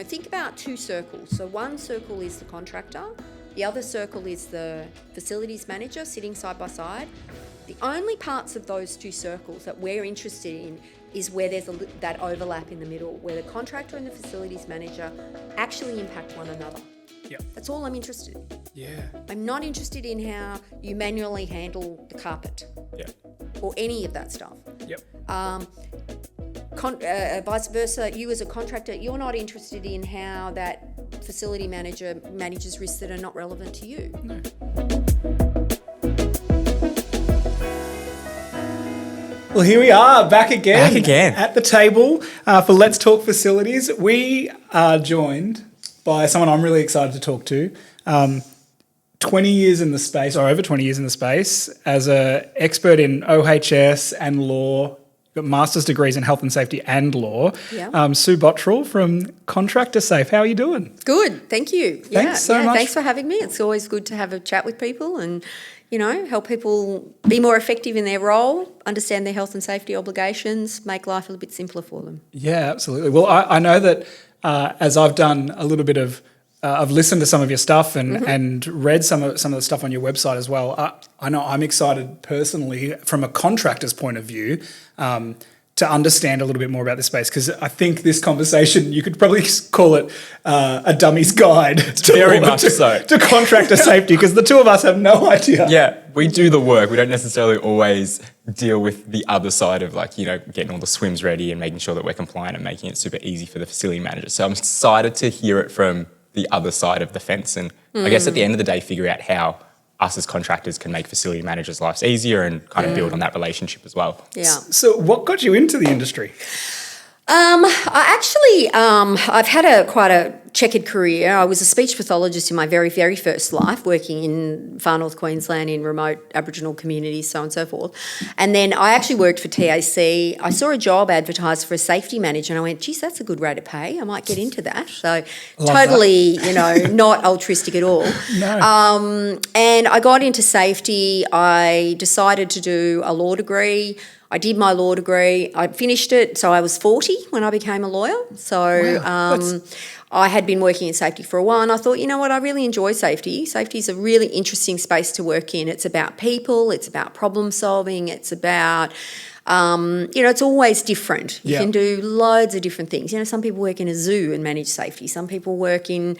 think about two circles. So one circle is the contractor, the other circle is the facilities manager sitting side by side. The only parts of those two circles that we're interested in is where there's that overlap in the middle, where the contractor and the facilities manager actually impact one another. Yep. That's all I'm interested in. Yeah. I'm not interested in how you manually handle the carpet. Yeah. Or any of that stuff. Yep. Vice versa, you as a contractor, you're not interested in how that facility manager manages risks that are not relevant to you. No. Well, here we are, back again. At the table for Let's Talk Facilities. We are joined by someone I'm really excited to talk to. 20 years in the space, or over 20 years in the space, as an expert in OHS and law, got master's degrees in health and safety and law. Yeah. Sue Bottrell from ContractorSAFE. How are you doing? Good, thank you. Thanks so much. Thanks for having me. It's always good to have a chat with people and, help people be more effective in their role, understand their health and safety obligations, make life a little bit simpler for them. Yeah, absolutely. Well, I know that as I've done a little bit of I've listened to some of your stuff and read some of the stuff on your website as well. I know I'm excited personally from a contractor's point of view to understand a little bit more about this space, because I think this conversation, you could probably call it a dummy's guide to contractor safety, because the two of us have no idea. Yeah, we do the work. We don't necessarily always deal with the other side of getting all the swims ready and making sure that we're compliant and making it super easy for the facility manager. So I'm excited to hear it from the other side of the fence, and I guess at the end of the day, figure out how us as contractors can make facility managers' lives easier and kind of build on that relationship as well. Yeah. So what got you into the industry? I've had quite a checkered career. I was a speech pathologist in my very, very first life, working in far north Queensland in remote Aboriginal communities, so on and so forth. And then I actually worked for TAC. I saw a job advertised for a safety manager and I went, geez, that's a good rate of pay. I might get into that. So totally, not altruistic at all. No. And I got into safety. I decided to do a law degree. I did my law degree. I finished it, so I was 40 when I became a lawyer. So wow. I had been working in safety for a while, and I thought, you know what, I really enjoy safety. Safety is a really interesting space to work in. It's about people. It's about problem solving. It's about, it's always different. You can do loads of different things. Some people work in a zoo and manage safety. Some people work in,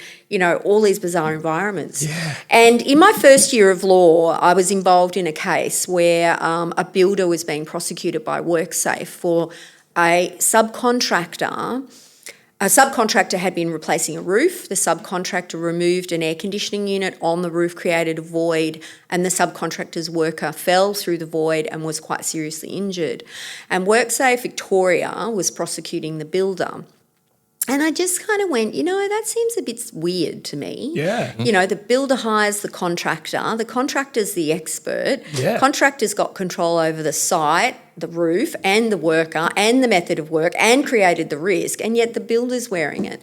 all these bizarre environments. Yeah. And in my first year of law, I was involved in a case where a builder was being prosecuted by WorkSafe for a subcontractor. A subcontractor had been replacing a roof. The subcontractor removed an air conditioning unit on the roof, created a void, and the subcontractor's worker fell through the void and was quite seriously injured. And WorkSafe Victoria was prosecuting the builder. And I just kind of went, that seems a bit weird to me. Yeah. The builder hires the contractor. The contractor's the expert. Yeah. Contractor's got control over the site, the roof, and the worker, and the method of work, and created the risk, and yet the builder's wearing it.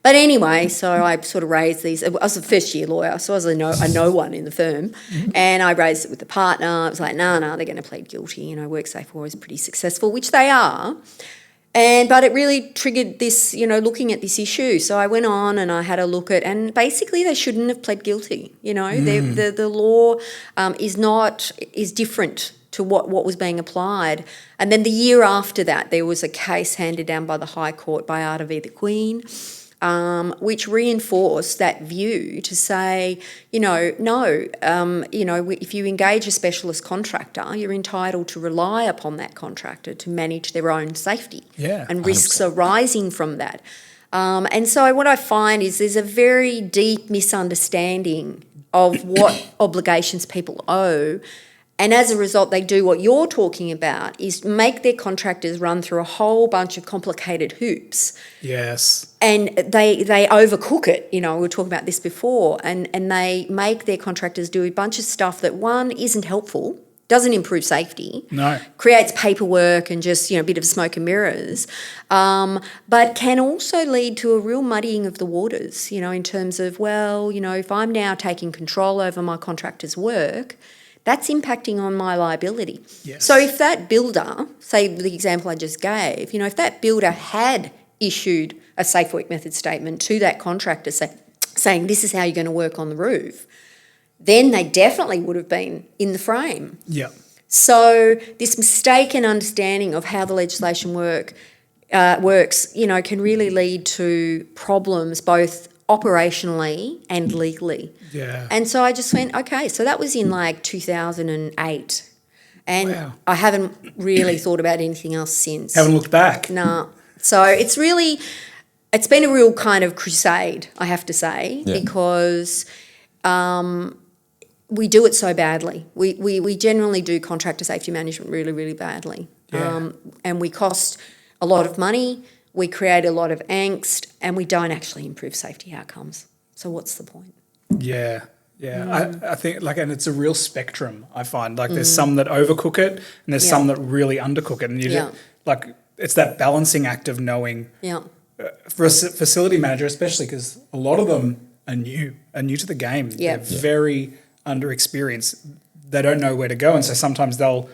But anyway, so I sort of raised these. I was a first-year lawyer, so I was a no one in the firm, and I raised it with the partner. I was like, no, they're going to plead guilty. WorkSafe Law is pretty successful, which they are. But it really triggered this, looking at this issue. So I went on and I had a look at, and basically they shouldn't have pled guilty. The law is different to what was being applied. And then the year after that, there was a case handed down by the High Court by Art v. the Queen, which reinforced that view to say, if you engage a specialist contractor, you're entitled to rely upon that contractor to manage their own safety and risks 100%. Arising from that. And so what I find is there's a very deep misunderstanding of what obligations people owe. And as a result, they do what you're talking about, is make their contractors run through a whole bunch of complicated hoops. Yes. And they overcook it. We were talking about this before. And they make their contractors do a bunch of stuff that, one, isn't helpful, doesn't improve safety. No. Creates paperwork and just, a bit of smoke and mirrors, but can also lead to a real muddying of the waters, in terms of, if I'm now taking control over my contractor's work, that's impacting on my liability. Yes. So if that builder, say the example I just gave, if that builder had issued a safe work method statement to that contractor saying this is how you're going to work on the roof, then they definitely would have been in the frame. Yeah. So this mistaken understanding of how the legislation works, can really lead to problems both operationally and legally. Yeah. And so I just went, okay, so that was in like 2008. And Wow. I haven't really thought about anything else since. Haven't looked back. No. So it's been a real kind of crusade, I have to say, because we do it so badly. We generally do contractor safety management really, really badly. Yeah. And we cost a lot of money, we create a lot of angst, and we don't actually improve safety outcomes. So what's the point? Yeah. Yeah. I think and it's a real spectrum, I find. Like there's some that overcook it and there's some that really undercook it. And it's that balancing act of knowing for a facility manager, especially because a lot of them are new to the game. Yeah. They're very underexperienced. They don't know where to go. And so sometimes they'll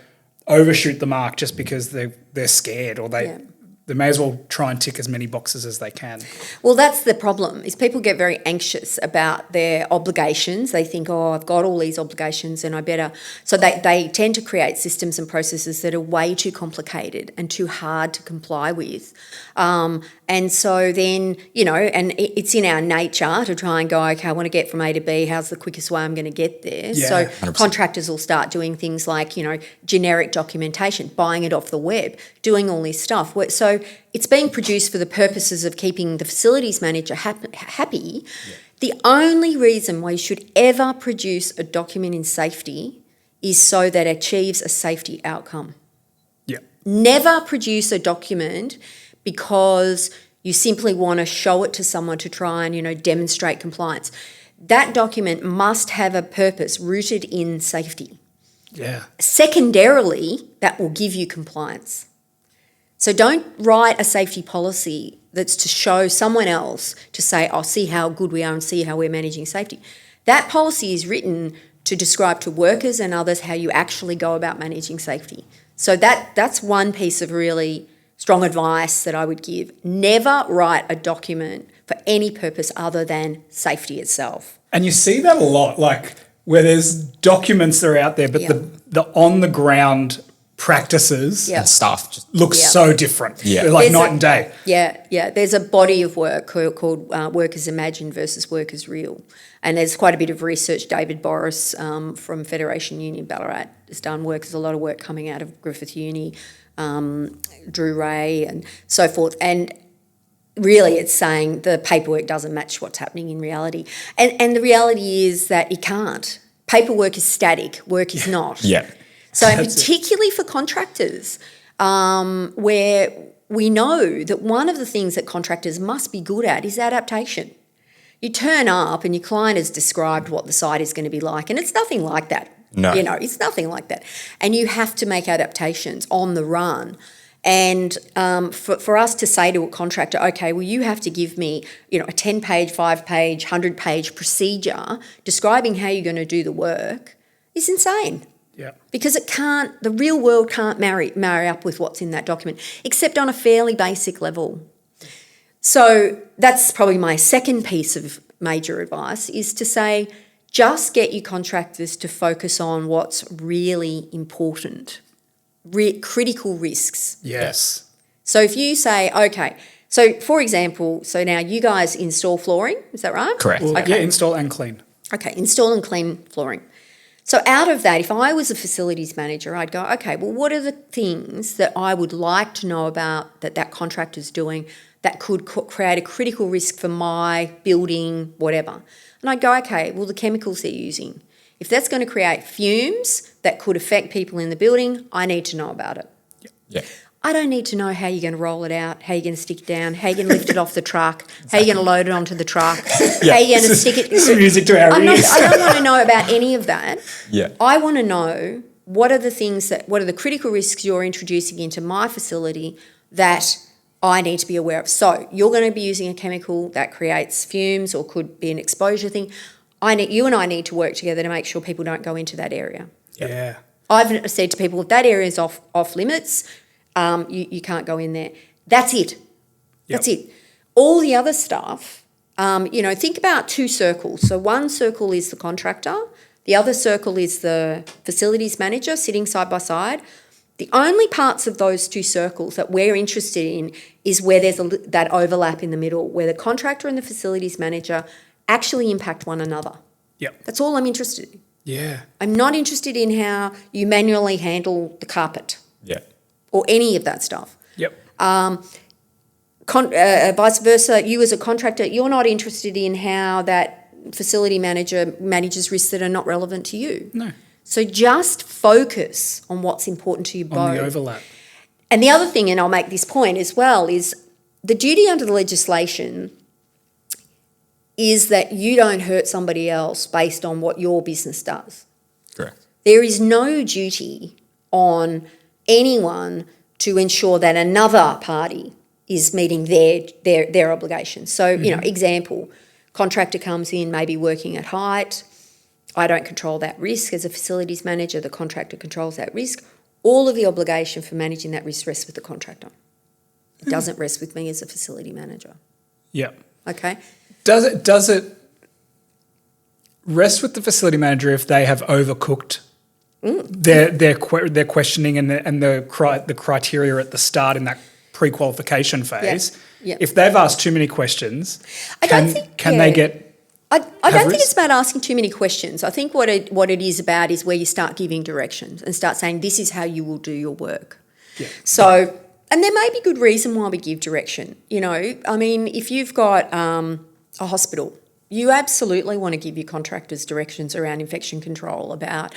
overshoot the mark just because they're scared or they may as well try and tick as many boxes as they can. Well, that's the problem, is people get very anxious about their obligations. They think, I've got all these obligations and I better... So they tend to create systems and processes that are way too complicated and too hard to comply with. And so then, and it's in our nature to try and go, okay, I want to get from A to B, how's the quickest way I'm going to get there? Yeah, so 100%. Contractors will start doing things like, generic documentation, buying it off the web, doing all this stuff. So it's being produced for the purposes of keeping the facilities manager happy. Yeah. The only reason why you should ever produce a document in safety is so that it achieves a safety outcome. Yeah. Never produce a document because you simply want to show it to someone to try and, demonstrate compliance. That document must have a purpose rooted in safety. Yeah. Secondarily, that will give you compliance. So don't write a safety policy that's to show someone else to say, see how good we are and see how we're managing safety. That policy is written to describe to workers and others how you actually go about managing safety. So that's one piece of really strong advice that I would give. Never write a document for any purpose other than safety itself. And you see that a lot, like where there's documents that are out there, but the on-the-ground practices Yeah. And stuff just look so different. Yeah. They're like There's night and day. Yeah. There's a body of work called Workers Imagined versus Workers Real. And there's quite a bit of research. David Boris from Federation Union Ballarat has done work. There's a lot of work coming out of Griffith Uni, Drew Ray and so forth. And really it's saying the paperwork doesn't match what's happening in reality. And the reality is that it can't. Paperwork is static, work is not. Yeah. So particularly for contractors, where we know that one of the things that contractors must be good at is adaptation. You turn up and your client has described what the site is going to be like, and it's nothing like that. No. It's nothing like that. And you have to make adaptations on the run. And for us to say to a contractor, okay, well, you have to give me, a 10-page, 5-page, 100-page procedure describing how you're going to do the work is insane. Yeah. Because the real world can't marry up with what's in that document, except on a fairly basic level. So that's probably my second piece of major advice, is to say, just get your contractors to focus on what's really important, critical risks. Yes. So if you say, okay, so for example, so now you guys install flooring, is that right? Correct. Well, Okay. Yeah, install and clean. Okay, install and clean flooring. So out of that, if I was a facilities manager, I'd go, okay, well, what are the things that I would like to know about that contractor's doing that could create a critical risk for my building, whatever? And I'd go, okay, well, the chemicals they're using. If that's going to create fumes that could affect people in the building, I need to know about it. Yeah. I don't need to know how you're going to roll it out, how you're going to stick it down, how you're going to lift it off the truck, how you're going to load it onto the truck, how you're going to stick it... This is music to our ears. I don't want to know about any of that. Yeah. I want to know what are the critical risks you're introducing into my facility that I need to be aware of. So you're going to be using a chemical that creates fumes or could be an exposure thing. You and I need to work together to make sure people don't go into that area. Yeah. I've said to people, if that area is off limits, you can't go in there. That's it. That's it. All the other stuff, think about two circles. So one circle is the contractor. The other circle is the facilities manager sitting side by side. The only parts of those two circles that we're interested in is where there's that overlap in the middle, where the contractor and the facilities manager actually impact one another. Yep. That's all I'm interested in. Yeah. I'm not interested in how you manually handle the carpet Yeah. or any of that stuff. Yep. Vice versa, you as a contractor, you're not interested in how that facility manager manages risks that are not relevant to you. No. So just focus on what's important to you both. On the overlap. And the other thing, and I'll make this point as well, is the duty under the legislation is that you don't hurt somebody else based on what your business does. Correct. There is no duty on anyone to ensure that another party is meeting their obligations. So, example, contractor comes in, maybe working at height. I don't control that risk. As a facilities manager, the contractor controls that risk. All of the obligation for managing that risk rests with the contractor. It doesn't rest with me as a facility manager. Yep. Okay? Does it rest with the facility manager if they have overcooked their questioning and the criteria at the start in that pre-qualification phase? Yeah. If they've asked too many questions, I don't think they get? I don't think it's about asking too many questions. I think what it is about is where you start giving directions and start saying, this is how you will do your work. Yeah. So, and there may be good reason why we give direction. If you've got a hospital, you absolutely want to give your contractors directions around infection control, about,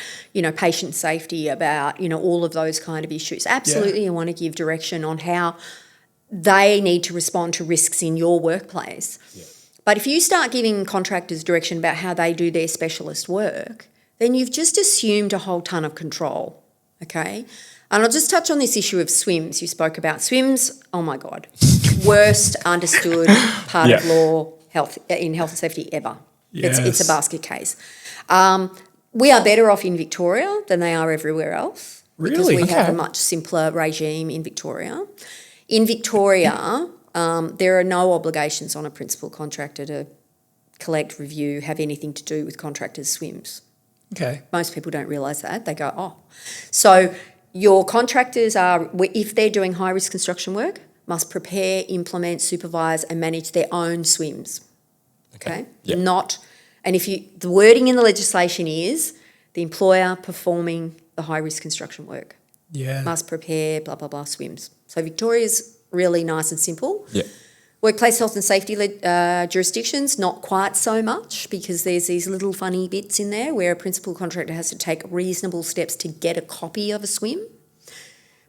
patient safety, about, all of those kind of issues. Absolutely, you want to give direction on how they need to respond to risks in your workplace. Yeah. But if you start giving contractors direction about how they do their specialist work, then you've just assumed a whole ton of control, okay? And I'll just touch on this issue of SWMS. You spoke about SWMS. Oh, my God. Worst understood part of law in health and safety ever. Yes. It's a basket case. We are better off in Victoria than they are everywhere else. Really? Because we have a much simpler regime in Victoria. In Victoria, there are no obligations on a principal contractor to collect, review, have anything to do with contractors' SWMS. Okay. Most people don't realise that. They go, oh. So your contractors are, if they're doing high-risk construction work, must prepare, implement, supervise and manage their own SWMS. Okay? Yep. The wording in the legislation is the employer performing the high-risk construction work. Yeah. Must prepare, blah, blah, blah, SWMS. So Victoria's really nice and simple. Yeah. Workplace health and safety jurisdictions, not quite so much, because there's these little funny bits in there where a principal contractor has to take reasonable steps to get a copy of a SWM.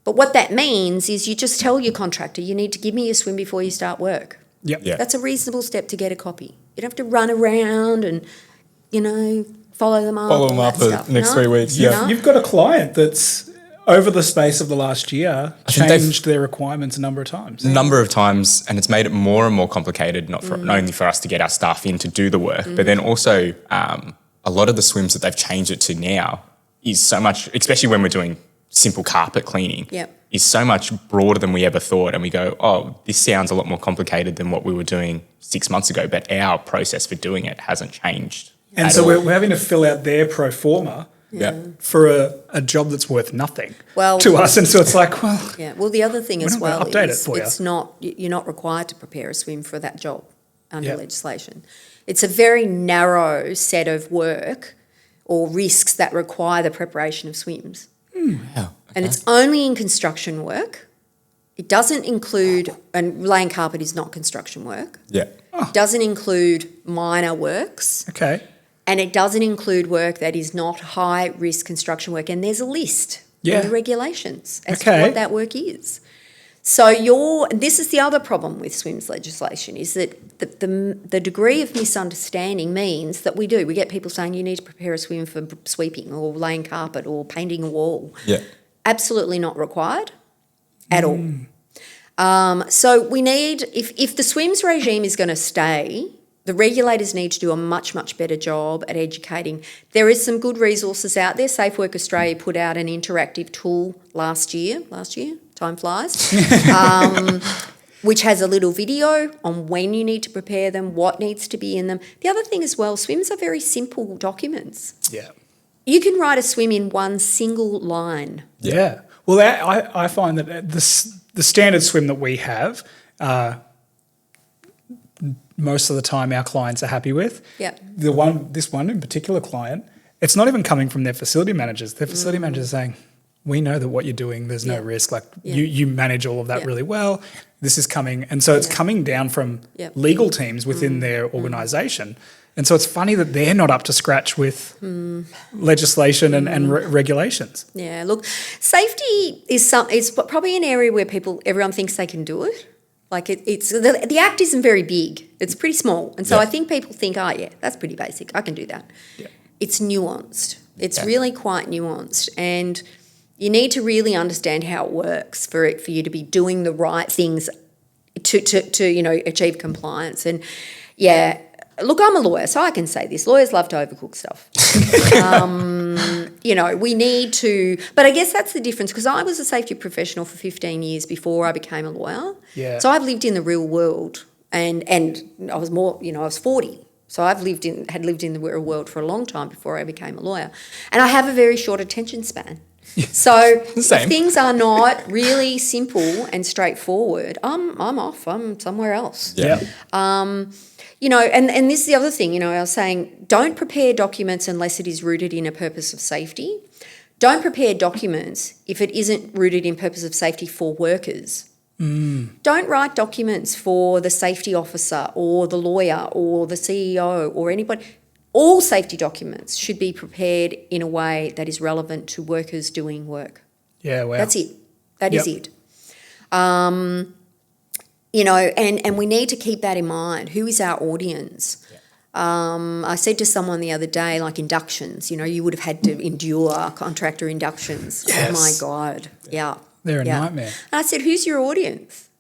But what that means is you just tell your contractor, you need to give me a SWM before you start work. Yep. Yeah. That's a reasonable step to get a copy. You don't have to run around and, follow them up. Follow them up the next 3 weeks. Yeah. You've got a client that's, over the space of the last year, think they've- changed their requirements a number of times. Number of times, and it's made it more and more complicated, not only for us to get our staff in to do the work, but then also a lot of the SWMS that they've changed it to now is so much, especially when we're doing simple carpet cleaning, is so much broader than we ever thought. And we go, oh, this sounds a lot more complicated than what we were doing 6 months ago, but our process for doing it hasn't changed. And so we're having to fill out their pro forma for a job that's worth nothing to us. And so it's like, well... Yeah, well, the other thing as well is you're not required to prepare a SWM for that job under legislation. It's a very narrow set of work or risks that require the preparation of SWMs. Wow. And it's only in construction work. It doesn't include, and laying carpet is not construction work. Yeah. It doesn't include minor works. Okay. And it doesn't include work that is not high-risk construction work. And there's a list in the regulations as to what that work is. So this is the other problem with SWMS legislation, is that the degree of misunderstanding means that we get people saying you need to prepare a SWM for sweeping or laying carpet or painting a wall. Yeah. Absolutely not required at all. So we need, if the SWMS regime is going to stay, the regulators need to do a much, much better job at educating. There is some good resources out there. Safe Work Australia put out an interactive tool last year, time flies, which has a little video on when you need to prepare them, what needs to be in them. The other thing as well, SWMS are very simple documents. Yeah. You can write a SWM in one single line. Yeah. Well, I find that the standard SWM that we have, most of the time our clients are happy with. Yeah. This one in particular client, it's not even coming from their facility managers. Their facility managers are saying, we know that what you're doing, there's no risk. Like you manage all of that really well. This is coming. And so it's coming down from legal teams within their organisation. And so it's funny that they're not up to scratch with legislation and regulations. Yeah, look, safety is probably an area where everyone thinks they can do it. Like the act isn't very big. It's pretty small. And so I think people think, oh, yeah, that's pretty basic. I can do that. Yeah. It's nuanced. It's really quite nuanced. And you need to really understand how it works for you to be doing the right things to achieve compliance. And, look, I'm a lawyer, so I can say this. Lawyers love to overcook stuff. We need to, but I guess that's the difference, because I was a safety professional for 15 years before I became a lawyer. Yeah. So I've lived in the real world, and I was more, I was 40. So I've had lived in the real world for a long time before I became a lawyer. And I have a very short attention span. So if things are not really simple and straightforward, I'm off. I'm somewhere else. Yeah. And this is the other thing, I was saying, don't prepare documents unless it is rooted in a purpose of safety. Don't prepare documents if it isn't rooted in purpose of safety for workers. Don't write documents for the safety officer or the lawyer or the CEO or anybody. All safety documents should be prepared in a way that is relevant to workers doing work. Yeah, wow. That's it. That is it. And we need to keep that in mind. Who is our audience? I said to someone the other day, like inductions, you would have had to endure contractor inductions. Yes. Oh, my God. Yeah. They're a nightmare. And I said, who's your audience?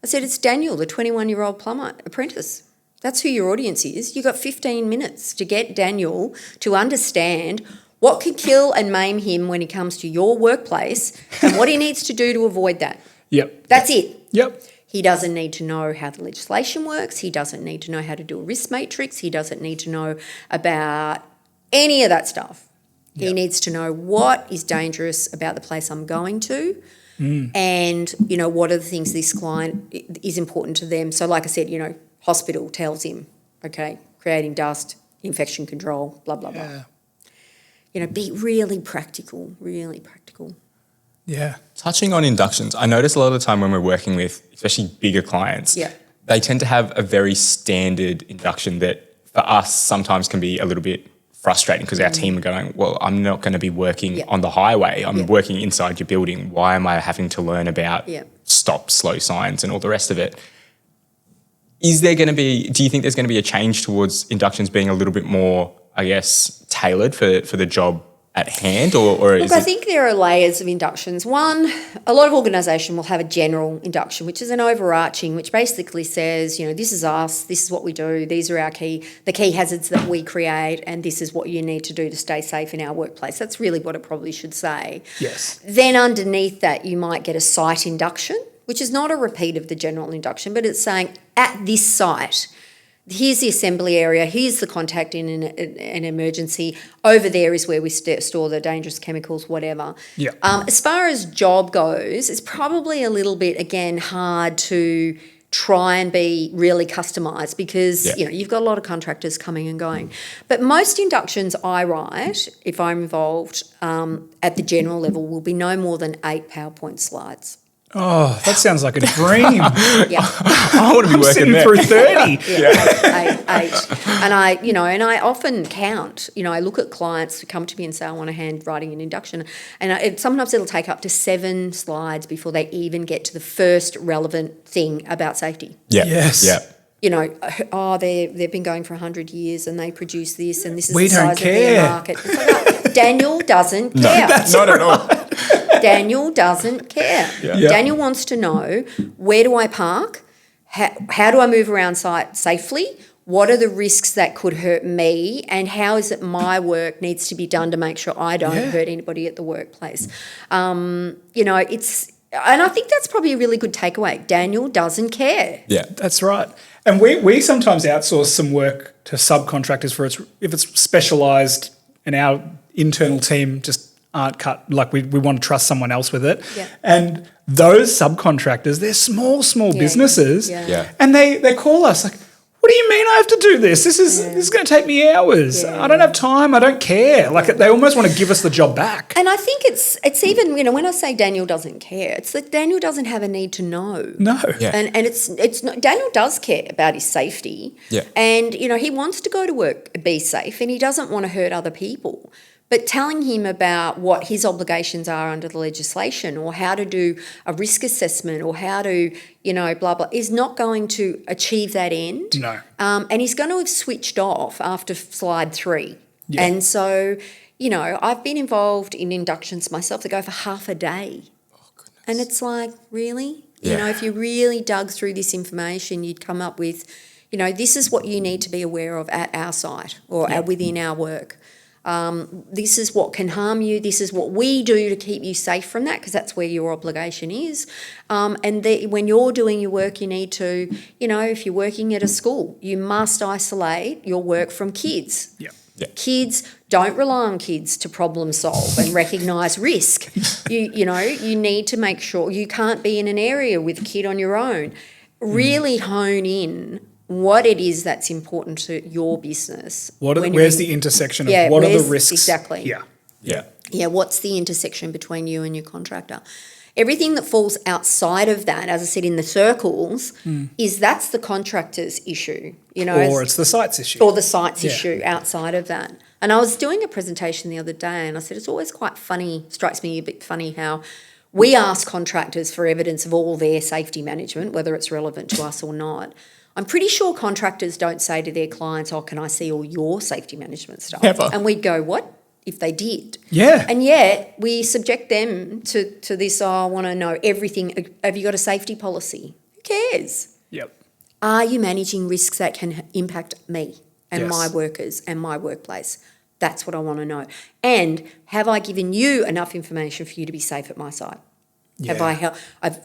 I said, it's Daniel, the 21-year-old plumber apprentice. That's who your audience is. You've got 15 minutes to get Daniel to understand what could kill and maim him when he comes to your workplace and what he needs to do to avoid that. Yep. That's it. Yep. He doesn't need to know how the legislation works. He doesn't need to know how to do a risk matrix. He doesn't need to know about any of that stuff. He needs to know what is dangerous about the place I'm going to and, what are the things this client is important to them. So like I said, hospital tells him, okay, creating dust, infection control, blah, blah, blah. Be really practical, really practical. Yeah. Touching on inductions, I notice a lot of the time when we're working with, especially bigger clients, they tend to have a very standard induction that for us sometimes can be a little bit frustrating because our team are going, well, I'm not going to be working on the highway. I'm working inside your building. Why am I having to learn about stop, slow signs and all the rest of it? Do you think there's going to be a change towards inductions being a little bit more, I guess, tailored for the job at hand, or Look, I think there are layers of inductions. One, a lot of organisations will have a general induction, which is an overarching, which basically says, this is us, this is what we do, these are the key hazards that we create, and this is what you need to do to stay safe in our workplace. That's really what it probably should say. Yes. Then underneath that, you might get a site induction, which is not a repeat of the general induction, but it's saying at this site, here's the assembly area, here's the contact in an emergency, over there is where we store the dangerous chemicals, whatever. Yeah. As far as job goes, it's probably a little bit, again, hard to try and be really customised because, you've got a lot of contractors coming and going. But most inductions I write, if I'm involved at the general level, will be no more than 8 PowerPoint slides. Oh, that sounds like a dream. I want to be I'm working sitting there. through 30. Eight. And I often count. I look at clients who come to me and say, I want a handwriting an induction. And sometimes it'll take up to 7 slides before they even get to the first relevant thing about safety. Yeah. Yes. Yeah. They've been going for 100 years and they produce this and this is We the don't size care. of their market. It's like, Daniel doesn't care. Not at all. Daniel doesn't care. Yeah. Daniel wants to know, where do I park? How do I move around site safely? What are the risks that could hurt me? And how is it my work needs to be done to make sure I don't hurt anybody at the workplace? And I think that's probably a really good takeaway. Daniel doesn't care. Yeah. That's right. And we sometimes outsource some work to subcontractors if it's specialised and our internal team just aren't cut, like we want to trust someone else with it. Yeah. And those subcontractors, they're small businesses. Yeah. Yeah. And they call us like, what do you mean I have to do this? This is going to take me hours. Yeah. I don't have time. I don't care. Like they almost want to give us the job back. And I think it's even, when I say Daniel doesn't care, it's that Daniel doesn't have a need to know. No. Yeah. And it's not, Daniel does care about his safety. Yeah. And, he wants to go to work, be safe, and he doesn't want to hurt other people. But telling him about what his obligations are under the legislation or how to do a risk assessment or how to, blah, blah, is not going to achieve that end. No. And he's going to have switched off after slide 3. Yeah. And so, I've been involved in inductions myself that go for half a day. Oh, goodness. And it's like, really? Yeah. If you really dug through this information, you'd come up with, this is what you need to be aware of at our site or within our work. This is what can harm you. This is what we do to keep you safe from that, because that's where your obligation is. When you're doing your work, you need to, if you're working at a school, you must isolate your work from kids. Yeah. Yeah. Kids, don't rely on kids to problem solve and recognise risk. You need to make sure you can't be in an area with a kid on your own. Really hone in what it is that's important to your business. Where's the intersection of what are the risks? Exactly. Yeah. Yeah. Yeah, what's the intersection between you and your contractor? Everything that falls outside of that, as I said in the circles, that's the contractor's issue. Or it's the site's issue. Or the site's issue outside of that. And I was doing a presentation the other day and I said it's always quite funny, strikes me a bit funny how we ask contractors for evidence of all their safety management, whether it's relevant to us or not. I'm pretty sure contractors don't say to their clients, can I see all your safety management stuff? Never. And we'd go, what? If they did. Yeah. And yet we subject them to this, I want to know everything. Have you got a safety policy? Who cares? Yep. Are you managing risks that can impact me and Yes. my workers and my workplace? That's what I want to know. And have I given you enough information for you to be safe at my site? Yeah.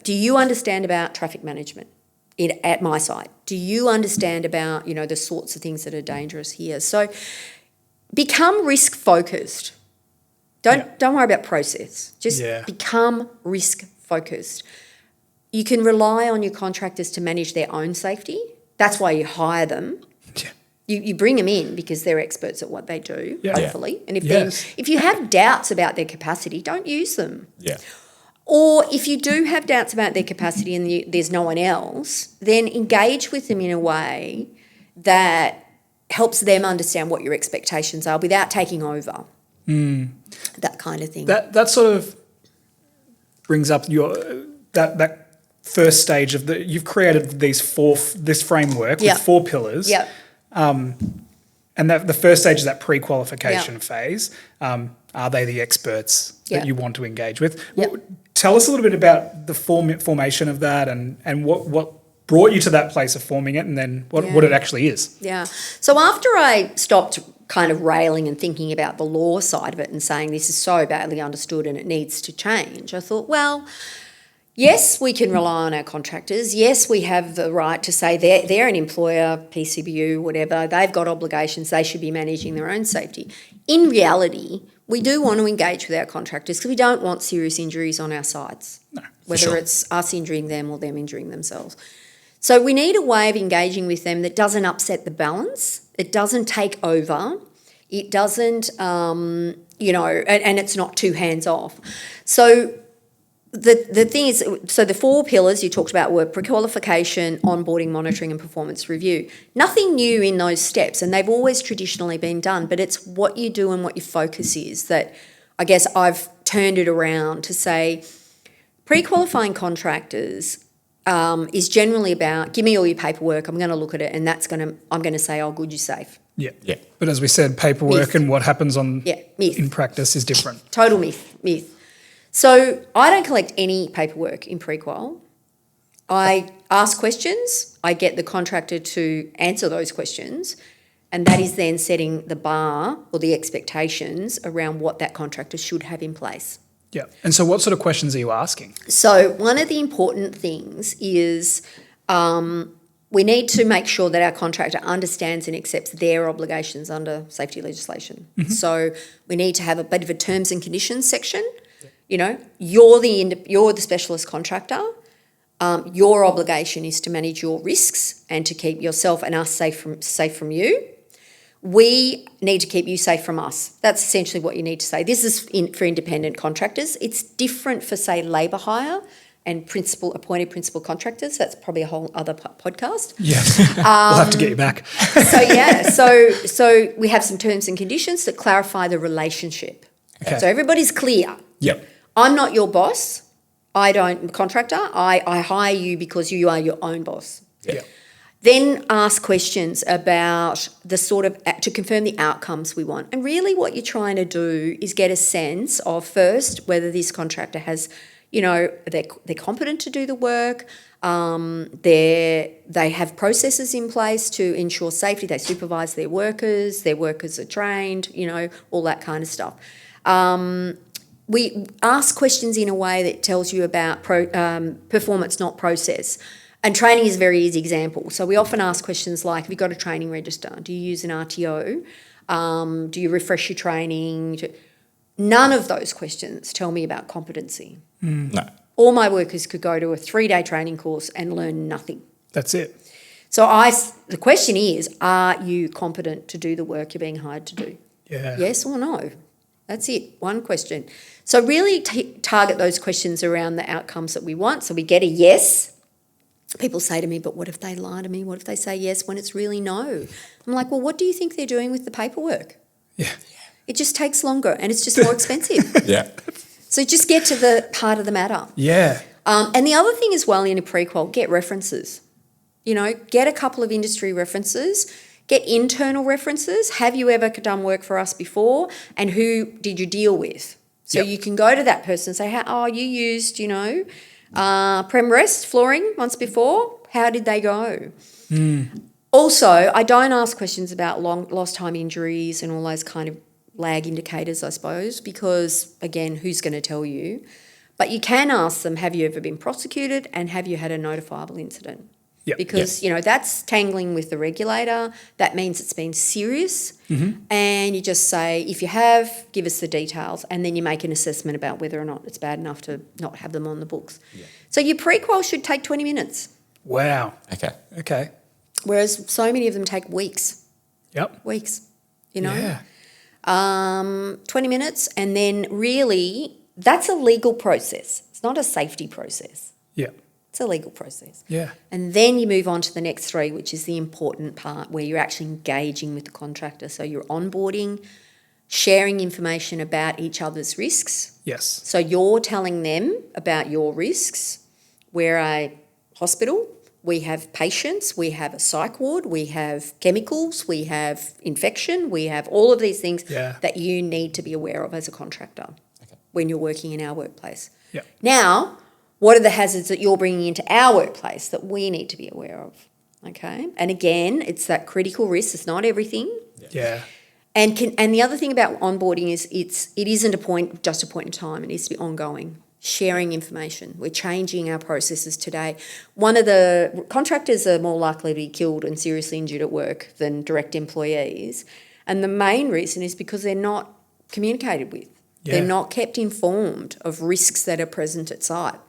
Do you understand about traffic management at my site? Do you understand about, the sorts of things that are dangerous here? So become risk focused. Don't worry about process. Just become risk focused. You can rely on your contractors to manage their own safety. That's why you hire them. Yeah. You bring them in because they're experts at what they do, hopefully. And if you have doubts about their capacity, don't use them. Yeah. Or if you do have doubts about their capacity and there's no one else, then engage with them in a way that helps them understand what your expectations are without taking over. That kind of thing. That sort of brings up that first stage of you've created this framework with 4 pillars. Yeah. And the first stage is that pre-qualification phase. Are they the experts that you want to engage with? Yep. Tell us a little bit about the formation of that and what brought you to that place of forming it and then what it actually is. Yeah. So after I stopped kind of railing and thinking about the law side of it and saying this is so badly understood and it needs to change, I thought, well, yes, we can rely on our contractors. Yes, we have the right to say they're an employer, PCBU, whatever. They've got obligations. They should be managing their own safety. In reality, we do want to engage with our contractors because we don't want serious injuries on our sites, whether it's us injuring them or them injuring themselves. So we need a way of engaging with them that doesn't upset the balance. It doesn't take over. It doesn't, and it's not too hands-off. So the thing is, so the 4 pillars you talked about were pre-qualification, onboarding, monitoring and performance review. Nothing new in those steps, and they've always traditionally been done, but it's what you do and what your focus is that I guess I've turned it around to say pre-qualifying contractors is generally about give me all your paperwork, I'm going to look at it and I'm going to say, oh, good, you're safe. Yeah. Yeah. But as we said, paperwork Myth. and what happens myth. in practice is different. Total myth. So I don't collect any paperwork in pre-qual. I ask questions, I get the contractor to answer those questions, and that is then setting the bar or the expectations around what that contractor should have in place. Yeah. And so what sort of questions are you asking? So one of the important things is we need to make sure that our contractor understands and accepts their obligations under safety legislation. So we need to have a bit of a terms and conditions section. You know, you're the specialist contractor. Your obligation is to manage your risks and to keep yourself and us safe from you. We need to keep you safe from us. That's essentially what you need to say. This is for independent contractors. It's different for, say, labour hire and appointed principal contractors. That's probably a whole other podcast. Yes. We'll have to get you back. So we have some terms and conditions that clarify the relationship. Okay. So everybody's clear. Yep. I'm not your boss. Contractor. I hire you because you are your own boss. Yeah. Then ask questions about the to confirm the outcomes we want. And really what you're trying to do is get a sense of, first, whether this contractor has, they're competent to do the work, they have processes in place to ensure safety, they supervise their workers are trained, all that kind of stuff. We ask questions in a way that tells you about performance, not process. And training is a very easy example. So we often ask questions like, have you got a training register? Do you use an RTO? Do you refresh your training? None of those questions tell me about competency. No. All my workers could go to a 3-day training course and learn nothing. That's it. So the question is, are you competent to do the work you're being hired to do? Yeah. Yes or no? That's it, one question. So really target those questions around the outcomes that we want. So we get a yes. People say to me, but what if they lie to me? What if they say yes when it's really no? I'm like, well, what do you think they're doing with the paperwork? Yeah. It just takes longer and it's just more expensive. Yeah. So just get to the heart of the matter. Yeah. And the other thing as well in a pre-qual, get references. Get a couple of industry references, get internal references. Have you ever done work for us before? And who did you deal with? So you can go to that person and say, you used, Premrest flooring once before. How did they go? Also, I don't ask questions about lost time injuries and all those kind of lag indicators, I suppose, because, again, who's going to tell you? But you can ask them, have you ever been prosecuted and have you had a notifiable incident? Yep. Because, that's tangling with the regulator. That means it's been serious. And you just say, if you have, give us the details, and then you make an assessment about whether or not it's bad enough to not have them on the books. Yeah. So your pre-qual should take 20 minutes. Wow. Okay. Whereas so many of them take weeks. Yep. Weeks, Yeah. 20 minutes, and then really that's a legal process. It's not a safety process. Yeah. It's a legal process. Yeah. And then you move on to the next 3, which is the important part where you're actually engaging with the contractor. So you're onboarding, sharing information about each other's risks. Yes. So you're telling them about your risks. We're a hospital. We have patients. We have a psych ward. We have chemicals. We have infection. We have all of these things that you need to be aware of as a contractor when you're working in our workplace. Yeah. Now, what are the hazards that you're bringing into our workplace that we need to be aware of? Okay. And again, it's that critical risk. It's not everything. Yeah. And the other thing about onboarding is it isn't just a point in time. It needs to be ongoing. Sharing information. We're changing our processes today. One of the contractors are more likely to be killed and seriously injured at work than direct employees. And the main reason is because they're not communicated with. Yeah. They're not kept informed of risks that are present at site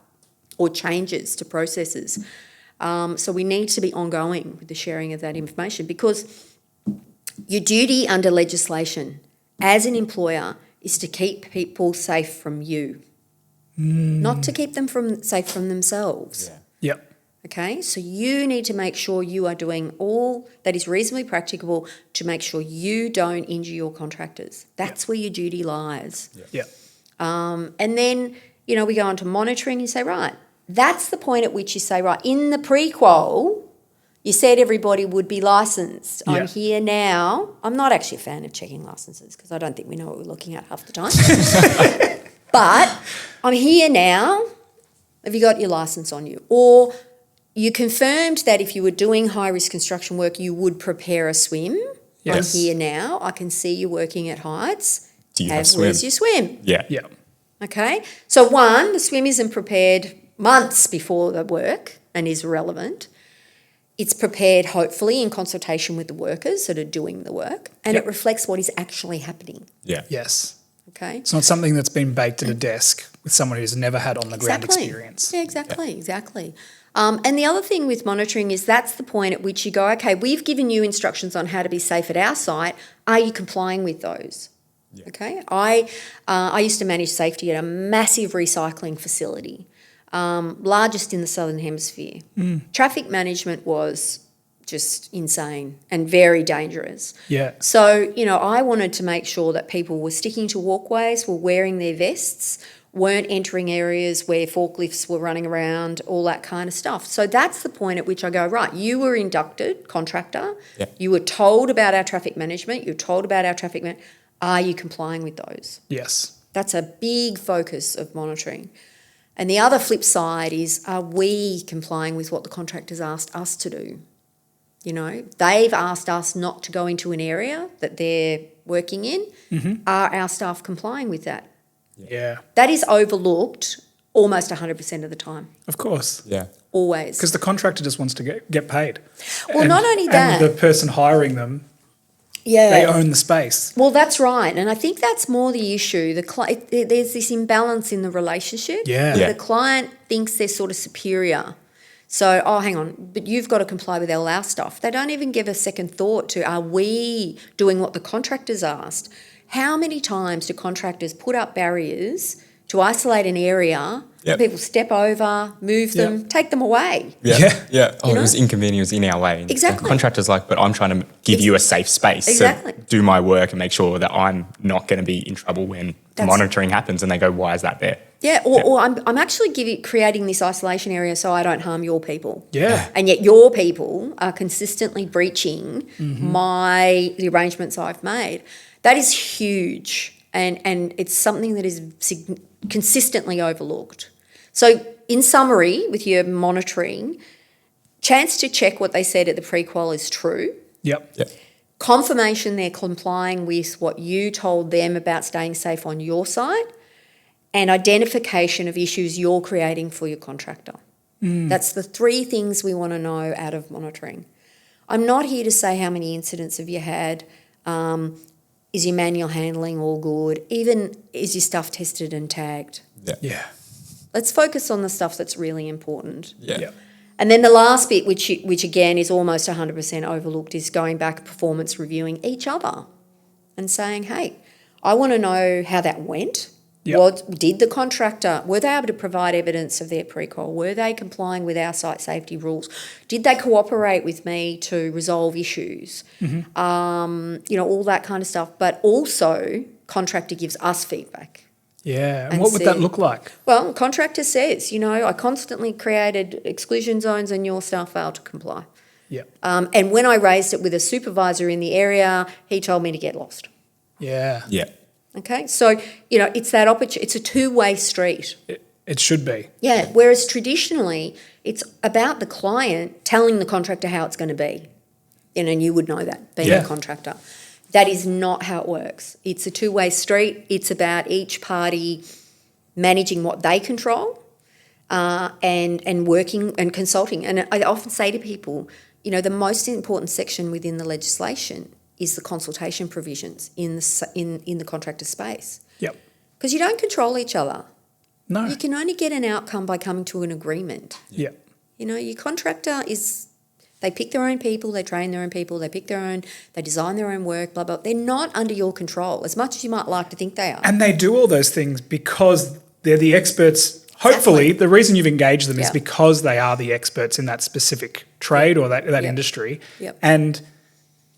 or changes to processes. So we need to be ongoing with the sharing of that information, because your duty under legislation as an employer is to keep people safe from you, not to keep them safe from themselves. Yeah. Yep. Okay, so you need to make sure you are doing all that is reasonably practicable to make sure you don't injure your contractors. That's where your duty lies. Yeah. And then, we go on to monitoring and say, right, that's the point at which you say, right, in the pre-qual, you said everybody would be licensed. Yeah. I'm here now. I'm not actually a fan of checking licenses because I don't think we know what we're looking at half the time. But I'm here now. Have you got your licence on you? Or you confirmed that if you were doing high-risk construction work, you would prepare a swim. Yes. I'm here now. I can see you working at heights. Do you have Where's swim? your swim? Yeah. Yeah. Okay? So one, the swim isn't prepared months before the work and is relevant. It's prepared hopefully in consultation with the workers that are doing the work, and it reflects what is actually happening. Yeah. Yes. Okay? It's not something that's been baked at a desk with someone who's never had on the ground experience. Yeah, exactly. And the other thing with monitoring is that's the point at which you go, okay, we've given you instructions on how to be safe at our site. Are you complying with those? Yeah. Okay. I used to manage safety at a massive recycling facility, largest in the Southern Hemisphere. Traffic management was just insane and very dangerous. Yeah. So, I wanted to make sure that people were sticking to walkways, were wearing their vests, weren't entering areas where forklifts were running around, all that kind of stuff. So that's the point at which I go, right, you were inducted, contractor, you were told about our traffic management, you're told about our traffic management. Are you complying with those? Yes. That's a big focus of monitoring. And the other flip side is, are we complying with what the contractors asked us to do? They've asked us not to go into an area that they're working in. Are our staff complying with that? Yeah. That is overlooked almost 100% of the time. Of course. Yeah. Always. Because the contractor just wants to get paid. Well, not only that. And the person hiring them, Yeah. they own the space. Well, that's right. And I think that's more the issue. There's this imbalance in the relationship. Yeah. Yeah. The client thinks they're sort of superior. So, hang on, but you've got to comply with all our stuff. They don't even give a second thought to, are we doing what the contractors asked? How many times do contractors put up barriers to isolate an area, people step over, move them, take them away? Yeah. Oh, it was inconvenient, it was in our way. And Exactly. the contractor's like, but I'm trying to give you a safe space. Exactly. So do my work and make sure that I'm not going to be in trouble when monitoring happens. And they go, why is that there? Yeah, or I'm actually creating this isolation area so I don't harm your people. Yeah. And yet your people are consistently breaching the arrangements I've made. That is huge, and it's something that is consistently overlooked. So in summary, with your monitoring, chance to check what they said at the pre-qual is true. Yep. Confirmation they're complying with what you told them about staying safe on your site, and identification of issues you're creating for your contractor. That's the three things we want to know out of monitoring. I'm not here to say how many incidents have you had, is your manual handling all good, even is your stuff tested and tagged. Yeah. Let's focus on the stuff that's really important. Yeah. And then the last bit, which again is almost 100% overlooked, is going back, performance reviewing each other and saying, hey, I want to know how that went. Yep. What did the contractor, were they able to provide evidence of their pre-call? Were they complying with our site safety rules? Did they cooperate with me to resolve issues? All that kind of stuff. But also, contractor gives us feedback. Yeah. And what would that look like? Well, contractor says, I constantly created exclusion zones and your staff failed to comply. Yep. And when I raised it with a supervisor in the area, he told me to get lost. Yeah. Yeah. Okay, so, it's that opportunity. It's a two-way street. It should be. Yeah, whereas traditionally it's about the client telling the contractor how it's going to be. And you would know that, being a contractor. That is not how it works. It's a two-way street. It's about each party managing what they control and working and consulting. And I often say to people, the most important section within the legislation is the consultation provisions in the contractor space. Yep. Because you don't control each other. No. You can only get an outcome by coming to an agreement. Yep. Your contractor they pick their own people, they train their own people, they design their own work, blah, blah. They're not under your control, as much as you might like to think they are. And they do all those things because they're the experts. Hopefully, the reason you've engaged them is because they are the experts in that specific trade or that industry. Yep. And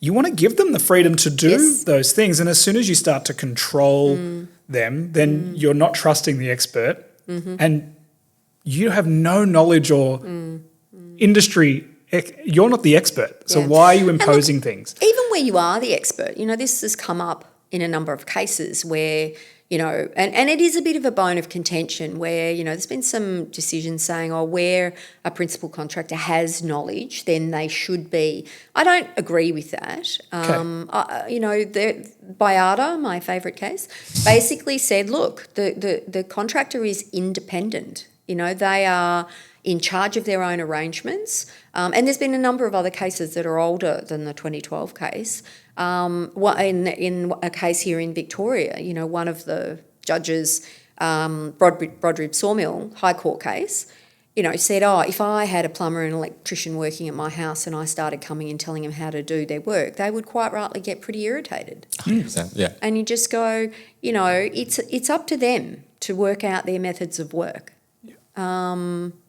you want to give them the freedom to do those things. And as soon as you start to control them, then you're not trusting the expert and you have no knowledge or industry. You're not the expert. So why are you imposing things? Even where you are the expert, this has come up in a number of cases where, and it is a bit of a bone of contention where, there's been some decisions saying, where a principal contractor has knowledge, then they should be. I don't agree with that. Biata, my favourite case, basically said, look, the contractor is independent. They are in charge of their own arrangements. And there's been a number of other cases that are older than the 2012 case. In a case here in Victoria, one of the judges, Brodrib Sawmill, High Court case, said, if I had a plumber and electrician working at my house and I started coming and telling them how to do their work, they would quite rightly get pretty irritated. 100%, yeah. And you just go, it's up to them to work out their methods of work.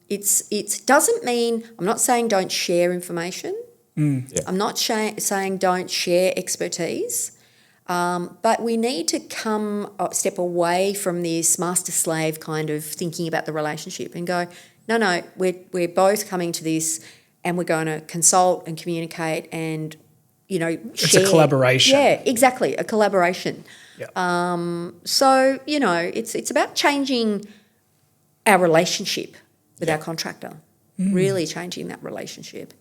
It doesn't mean, I'm not saying don't share information. Yeah. I'm not saying don't share expertise, but we need to come a step away from this master-slave kind of thinking about the relationship and go, no, we're both coming to this and we're going to consult and communicate and, share. It's a collaboration. Yeah, exactly, a collaboration. Yeah. So, it's about changing our relationship with our contractor, really changing that relationship.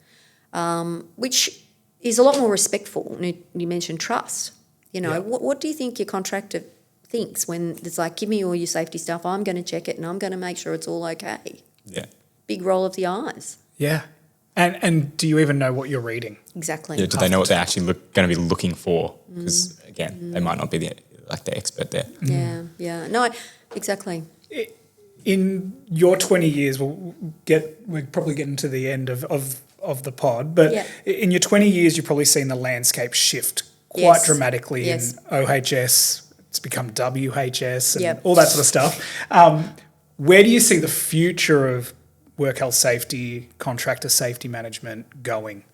Which is a lot more respectful. You mentioned trust. What do you think your contractor thinks when it's like, give me all your safety stuff, I'm going to check it and I'm going to make sure it's all okay? Yeah. Big roll of the eyes. Yeah. And do you even know what you're reading? Exactly. Yeah, do they know what they're actually going to be looking for? Because, again, they might not be the expert there. Yeah. No, exactly. In your 20 years, we're probably getting to the end of the pod, but in your 20 years, you've probably seen the landscape shift quite dramatically in OHS. It's become WHS and all that sort of stuff. Where do you see the future of work health safety, contractor safety management going?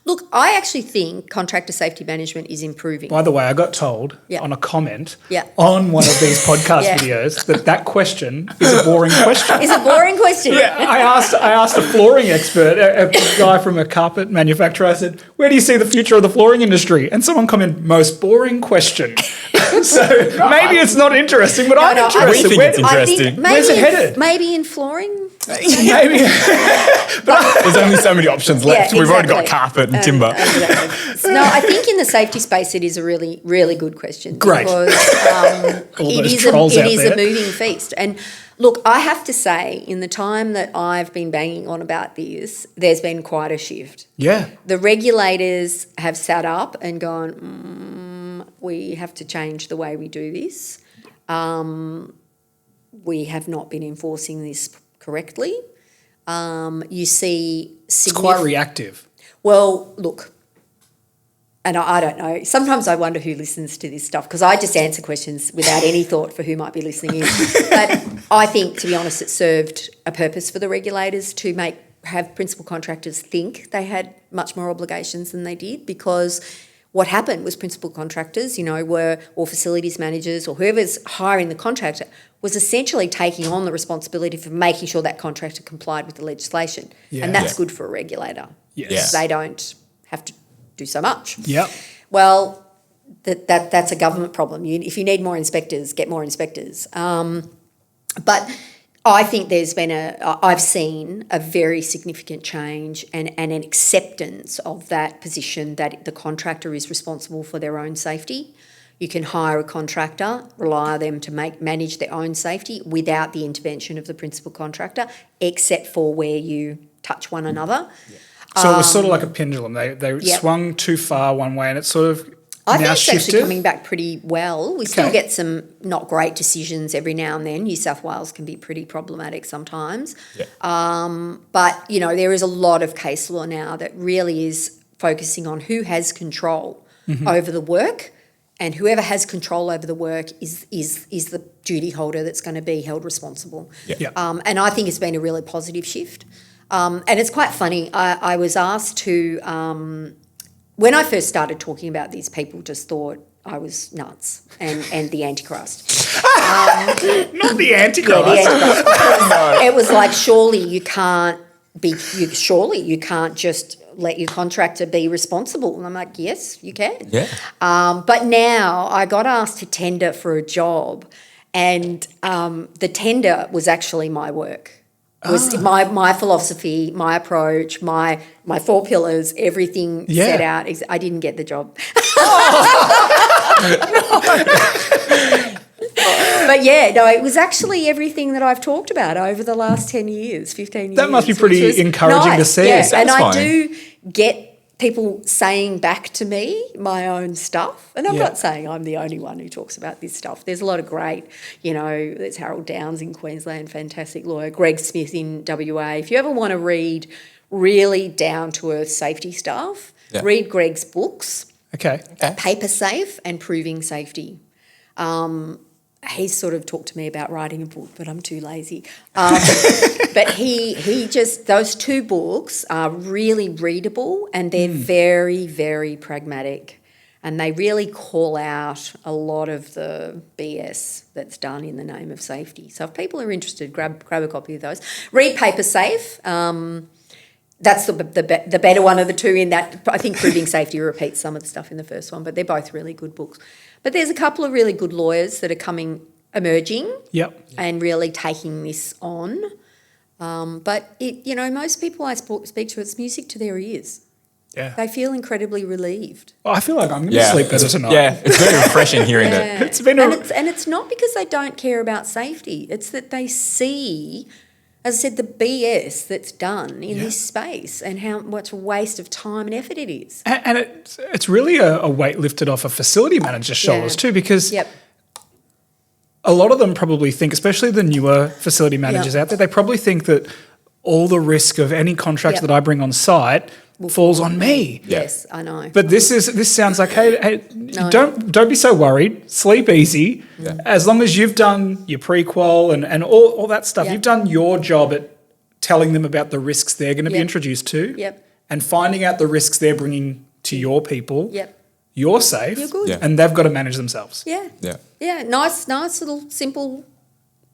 Look, I actually think contractor safety management is improving. By the way, I got told on a comment Yeah. on one of these podcast videos that question is a boring question. It's a boring question. Yeah, I asked a flooring expert, a guy from a carpet manufacturer. I said, "Where do you see the future of the flooring industry?" And someone commented, "Most boring question." So maybe it's not interesting, but I'm interested. We think it's interesting. Where's it headed? Maybe in flooring. Maybe. There's only so many options left. Yeah, We've already got exactly. carpet and timber. Exactly. No, I think in the safety space it is a really, really good question. Great. Because it is a moving feast. And look, I have to say, in the time that I've been banging on about this, there's been quite a shift. Yeah. The regulators have sat up and gone, we have to change the way we do this. We have not been enforcing this correctly. You see... It's quite reactive. Well, look, and I don't know. Sometimes I wonder who listens to this stuff because I just answer questions without any thought for who might be listening in. But I think, to be honest, it served a purpose for the regulators to have principal contractors think they had much more obligations than they did, because what happened was principal contractors, or facilities managers or whoever's hiring the contractor was essentially taking on the responsibility for making sure that contractor complied with the legislation. Yeah. And that's good for a regulator. Yes. They don't have to do so much. Yep. Well, that's a government problem. If you need more inspectors, get more inspectors. But I think I've seen a very significant change and an acceptance of that position that the contractor is responsible for their own safety. You can hire a contractor, rely on them to manage their own safety without the intervention of the principal contractor, except for where you touch one another. Yeah. So it was sort of like a pendulum. They swung too far one way and it's sort of I think now it's shifted. actually coming back pretty well. We still get some not great decisions every now and then. New South Wales can be pretty problematic sometimes. Yeah. But, there is a lot of case law now that really is focusing on who has control over the work, and whoever has control over the work is the duty holder that's going to be held responsible. Yeah. And I think it's been a really positive shift. And it's quite funny. I was asked to... when I first started talking about this, people just thought I was nuts and the Antichrist. Not the Antichrist. Yeah, the Antichrist. It was like, surely you can't just let your contractor be responsible. And I'm like, yes, you can. Yeah. But now I got asked to tender for a job, And the tender was actually my work. Was my philosophy, my approach, my 4 pillars, everything set out. I didn't get the job. But it was actually everything that I've talked about over the last 10 years, 15 years. That must be pretty encouraging to see. Yeah. And I do get people saying back to me my own stuff. And I'm not saying I'm the only one who talks about this stuff. There's a lot of great, there's Harold Downs in Queensland, fantastic lawyer, Greg Smith in WA. If you ever want to read really down-to-earth safety stuff, read Greg's books, Paper Safe and Proving Safety. He's sort of talked to me about writing a book, but I'm too lazy. But he just, those 2 books are really readable and they're very, very pragmatic. And they really call out a lot of the BS that's done in the name of safety. So if people are interested, grab a copy of those. Read Paper Safe. That's the better one of the 2 in that. I think Proving Safety repeats some of the stuff in the first one, but they're both really good books. But there's a couple of really good lawyers that are emerging and really taking this on. But, most people I speak to, it's music to their ears. Yeah. They feel incredibly relieved. I feel like I'm going to sleep better tonight. Yeah, it's very refreshing hearing that. It's not because they don't care about safety. It's that they see, as I said, the BS that's done in this space and how much a waste of time and effort it is. And it's really a weight lifted off a facility manager's shoulders too, because a lot of them probably think, especially the newer facility managers out there, they probably think that all the risk of any contract that I bring on site falls on me. Yes, I know. But this sounds like, hey, don't be so worried. Sleep easy. Yeah. As long as you've done your pre-qual and all that stuff, you've done your job at telling them about the risks they're going to be introduced to and finding out the risks they're bringing to your people. You're safe. You're good. And they've got to manage themselves. Yeah, nice little simple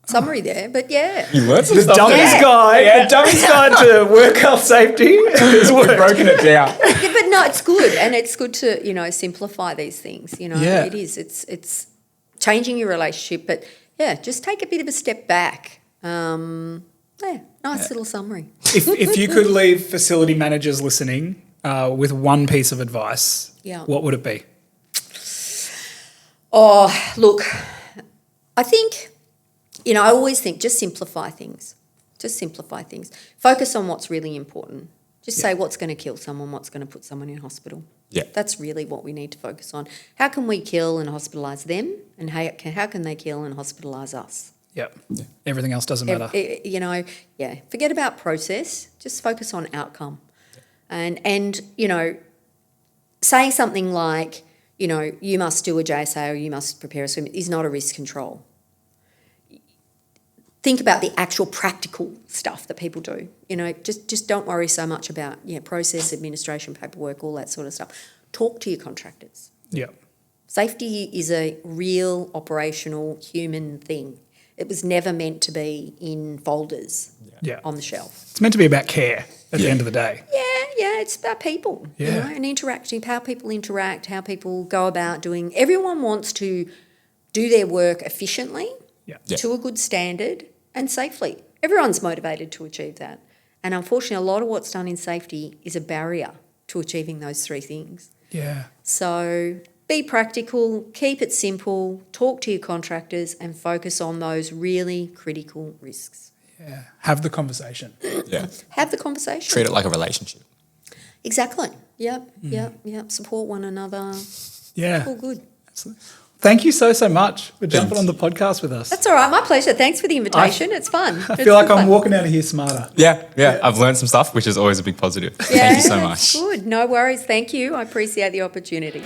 summary there, but You learned some stuff. The dummy's guide to work health safety. We've broken it down. But no, it's good, and it's good to simplify these things. It is. It's changing your relationship, but just take a bit of a step back. Nice little summary. If you could leave facility managers listening with one piece of advice, what would it be? Oh, look, I think. I always think just simplify things. Focus on what's really important. Just say what's going to kill someone, what's going to put someone in hospital. Yeah. That's really what we need to focus on. How can we kill and hospitalise them, and how can they kill and hospitalise us? Yep. Everything else doesn't matter. Forget about process. Just focus on outcome. And saying something like, you must do a JSA or you must prepare a swim is not a risk control. Think about the actual practical stuff that people do. Just don't worry so much about process, administration, paperwork, all that sort of stuff. Talk to your contractors. Yeah. Safety is a real operational human thing. It was never meant to be in folders on the shelf. It's meant to be about care at the end of the day. Yeah, it's about people, and interacting, how people interact, how people go about doing. Everyone wants to do their work efficiently, to a good standard and safely. Everyone's motivated to achieve that. And unfortunately, a lot of what's done in safety is a barrier to achieving those 3 things. Yeah. So be practical, keep it simple, talk to your contractors and focus on those really critical risks. Yeah. Have the conversation. Have the conversation. Treat it like a relationship. Exactly. Yep. Support one another. Yeah. All good. Absolutely. Thank you so much for jumping on the podcast with us. That's all right. My pleasure. Thanks for the invitation. It's fun. I feel like I'm walking out of here smarter. Yeah. I've learned some stuff, which is always a big positive. Thank you so much. Good. No worries. Thank you. I appreciate the opportunity.